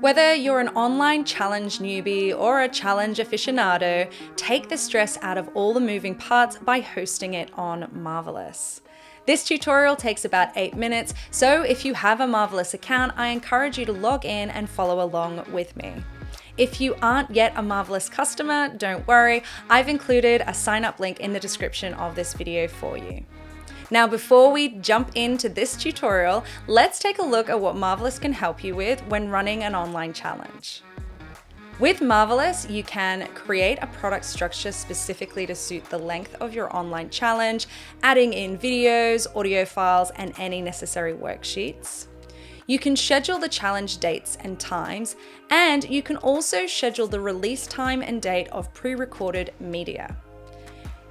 Whether you're an online challenge newbie or a challenge aficionado, take the stress out of all the moving parts by hosting it on Marvelous. This tutorial takes about 8 minutes, so if you have a Marvelous account, I encourage you to log in and follow along with me. If you aren't yet a Marvelous customer, don't worry, I've included a sign up link in the description of this video for you. Now, before we jump into this tutorial, let's take a look at what Marvelous can help you with when running an online challenge. With Marvelous, you can create a product structure specifically to suit the length of your online challenge, adding in videos, audio files, and any necessary worksheets. You can schedule the challenge dates and times, and you can also schedule the release time and date of pre-recorded media.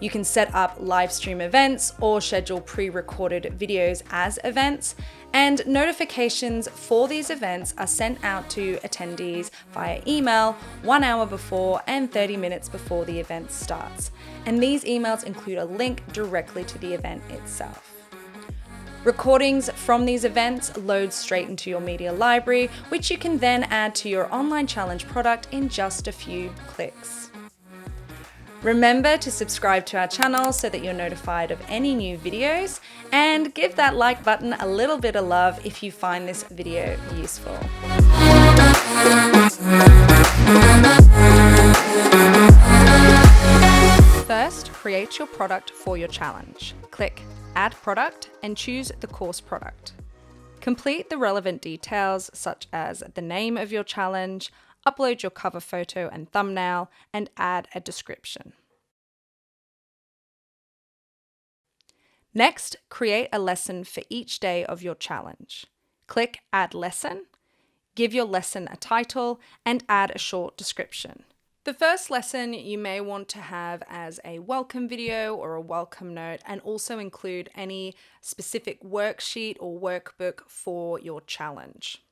You can set up live stream events or schedule pre-recorded videos as events, and notifications for these events are sent out to attendees via email 1 hour before and 30 minutes before the event starts. And these emails include a link directly to the event itself. Recordings from these events load straight into your media library, which you can then add to your online challenge product in just a few clicks. Remember to subscribe to our channel so that you're notified of any new videos, and give that like button a little bit of love if you find this video useful. First, create your product for your challenge. Click Add Product and choose the course product. Complete the relevant details such as the name of your challenge, upload your cover photo and thumbnail, and add a description. Next, create a lesson for each day of your challenge. Click Add Lesson, give your lesson a title, and add a short description. The first lesson you may want to have as a welcome video or a welcome note, and also include any specific worksheet or workbook for your challenge.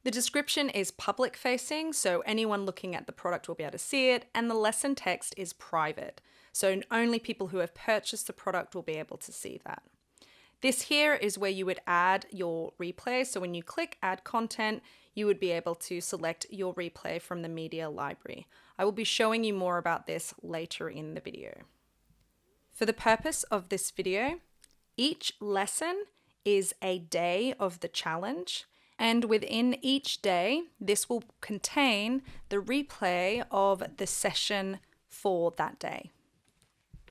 The description is public facing, so anyone looking at the product will be able to see it, and the lesson text is private, so only people who have purchased the product will be able to see that. This here is where you would add your replay, so when you click Add Content, you would be able to select your replay from the media library. I will be showing you more about this later in the video. For the purpose of this video, each lesson is a day of the challenge, and within each day, this will contain the replay of the session for that day.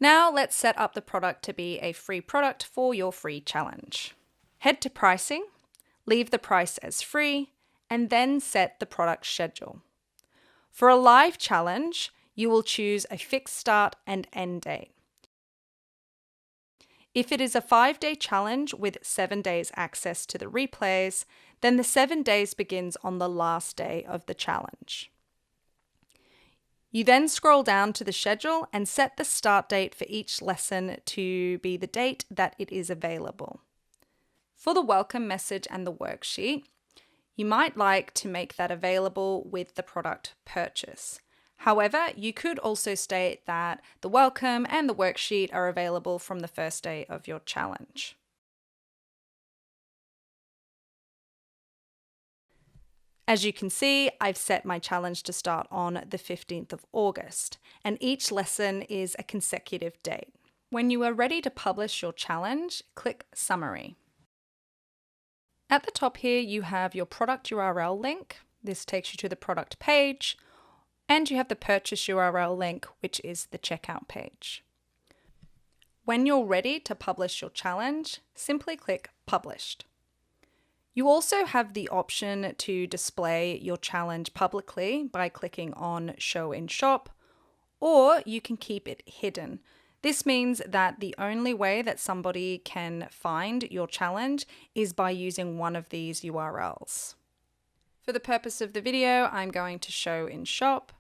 Now let's set up the product to be a free product for your free challenge. Head to pricing, leave the price as free, and then set the product schedule. For a live challenge, you will choose a fixed start and end date. If it is a 5-day challenge with 7 days access to the replays, then the 7 days begins on the last day of the challenge. You then scroll down to the schedule and set the start date for each lesson to be the date that it is available. For the welcome message and the worksheet, you might like to make that available with the product purchase. However, you could also state that the welcome and the worksheet are available from the first day of your challenge. As you can see, I've set my challenge to start on the 15th of August, and each lesson is a consecutive date. When you are ready to publish your challenge, click Summary. At the top here, you have your product URL link. This takes you to the product page, and you have the purchase URL link, which is the checkout page. When you're ready to publish your challenge, simply click Published. You also have the option to display your challenge publicly by clicking on Show in Shop, or you can keep it hidden. This means that the only way that somebody can find your challenge is by using one of these URLs. For the purpose of the video, I'm going to Show in Shop.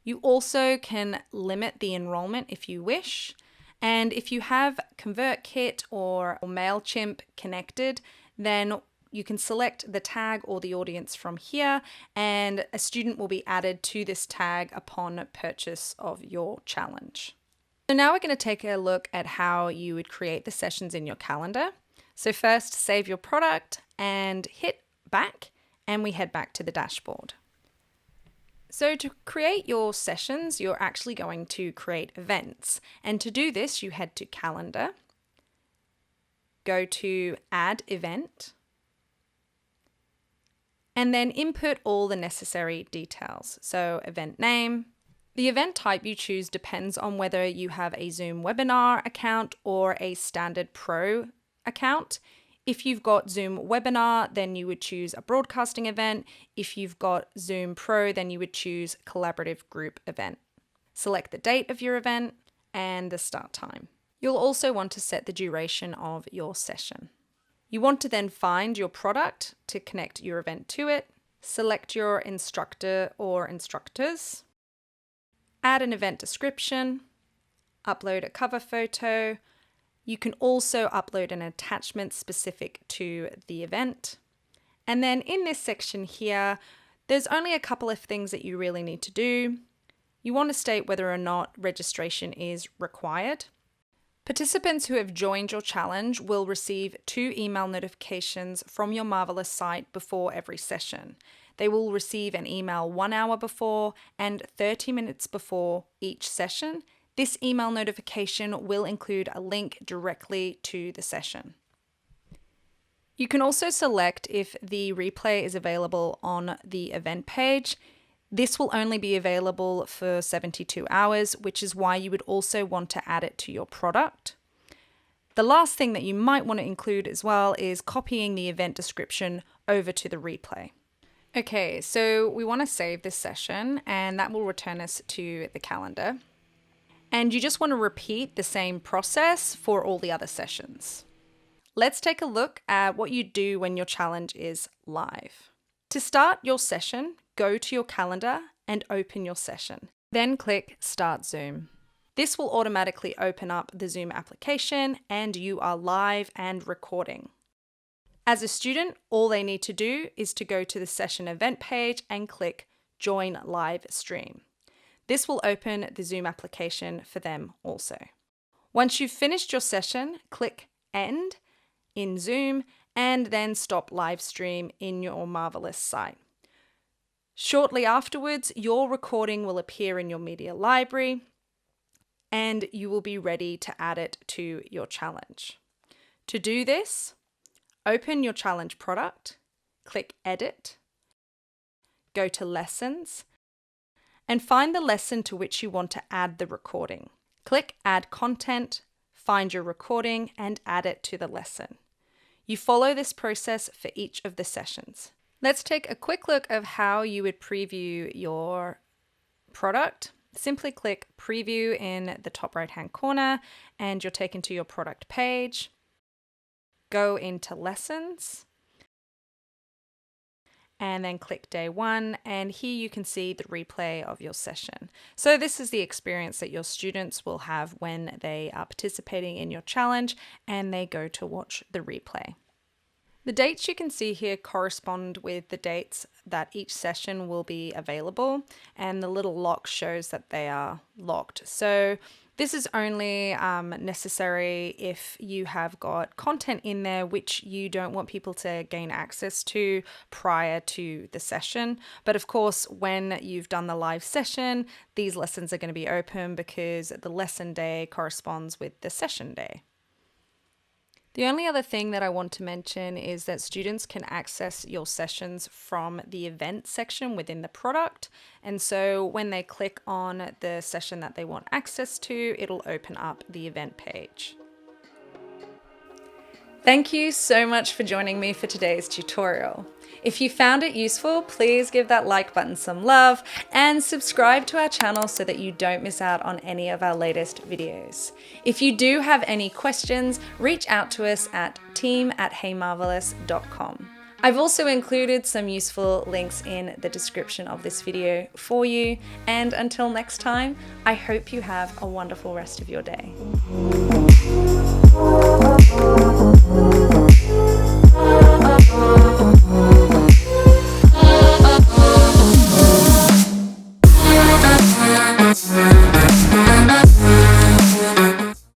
You also can limit the enrollment if you wish, and if you have ConvertKit or MailChimp connected, then you can select the tag or the audience from here, and a student will be added to this tag upon purchase of your challenge. So now we're going to take a look at how you would create the sessions in your calendar. So first, save your product and hit back and we head back to the dashboard. So to create your sessions, you're actually going to create events. And to do this, you head to Calendar, go to Add Event, and then input all the necessary details. So event name. The event type you choose depends on whether you have a Zoom webinar account or a standard pro account. If you've got Zoom webinar, then you would choose a broadcasting event. If you've got Zoom Pro, then you would choose collaborative group event. Select the date of your event and the start time. You'll also want to set the duration of your session. You want to then find your product to connect your event to it. Select your instructor or instructors. Add an event description. Upload a cover photo. You can also upload an attachment specific to the event. And then in this section here, there's only a couple of things that you really need to do. You want to state whether or not registration is required. Participants who have joined your challenge will receive 2 email notifications from your Marvelous site before every session. They will receive an email 1 hour before and 30 minutes before each session. This email notification will include a link directly to the session. You can also select if the replay is available on the event page. This will only be available for 72 hours, which is why you would also want to add it to your product. The last thing that you might want to include as well is copying the event description over to the replay. Okay, so we want to save this session, and that will return us to the calendar. And you just want to repeat the same process for all the other sessions. Let's take a look at what you do when your challenge is live. To start your session, go to your calendar and open your session. Then click Start Zoom. This will automatically open up the Zoom application and you are live and recording. As a student, all they need to do is to go to the session event page and click Join Live Stream. This will open the Zoom application for them also. Once you've finished your session, click End in Zoom and then stop live stream in your Marvelous site. Shortly afterwards, your recording will appear in your media library and you will be ready to add it to your challenge. To do this, open your challenge product, click Edit, go to Lessons, and find the lesson to which you want to add the recording. Click Add Content, find your recording, and add it to the lesson. You follow this process for each of the sessions. Let's take a quick look of how you would preview your product. Simply click Preview in the top right-hand corner, and you're taken to your product page. Go into Lessons, and then click Day 1, and here you can see the replay of your session. So this is the experience that your students will have when they are participating in your challenge and they go to watch the replay. The dates you can see here correspond with the dates that each session will be available, and the little lock shows that they are locked. So this is only necessary if you have got content in there which you don't want people to gain access to prior to the session. But of course, when you've done the live session, these lessons are going to be open because the lesson day corresponds with the session day. The only other thing that I want to mention is that students can access your sessions from the event section within the product. And so when they click on the session that they want access to, it'll open up the event page. Thank you so much for joining me for today's tutorial. If you found it useful, please give that like button some love and subscribe to our channel so that you don't miss out on any of our latest videos. If you do have any questions, reach out to us at team@heymarvelous.com. I've also included some useful links in the description of this video for you, and until next time, I hope you have a wonderful rest of your day.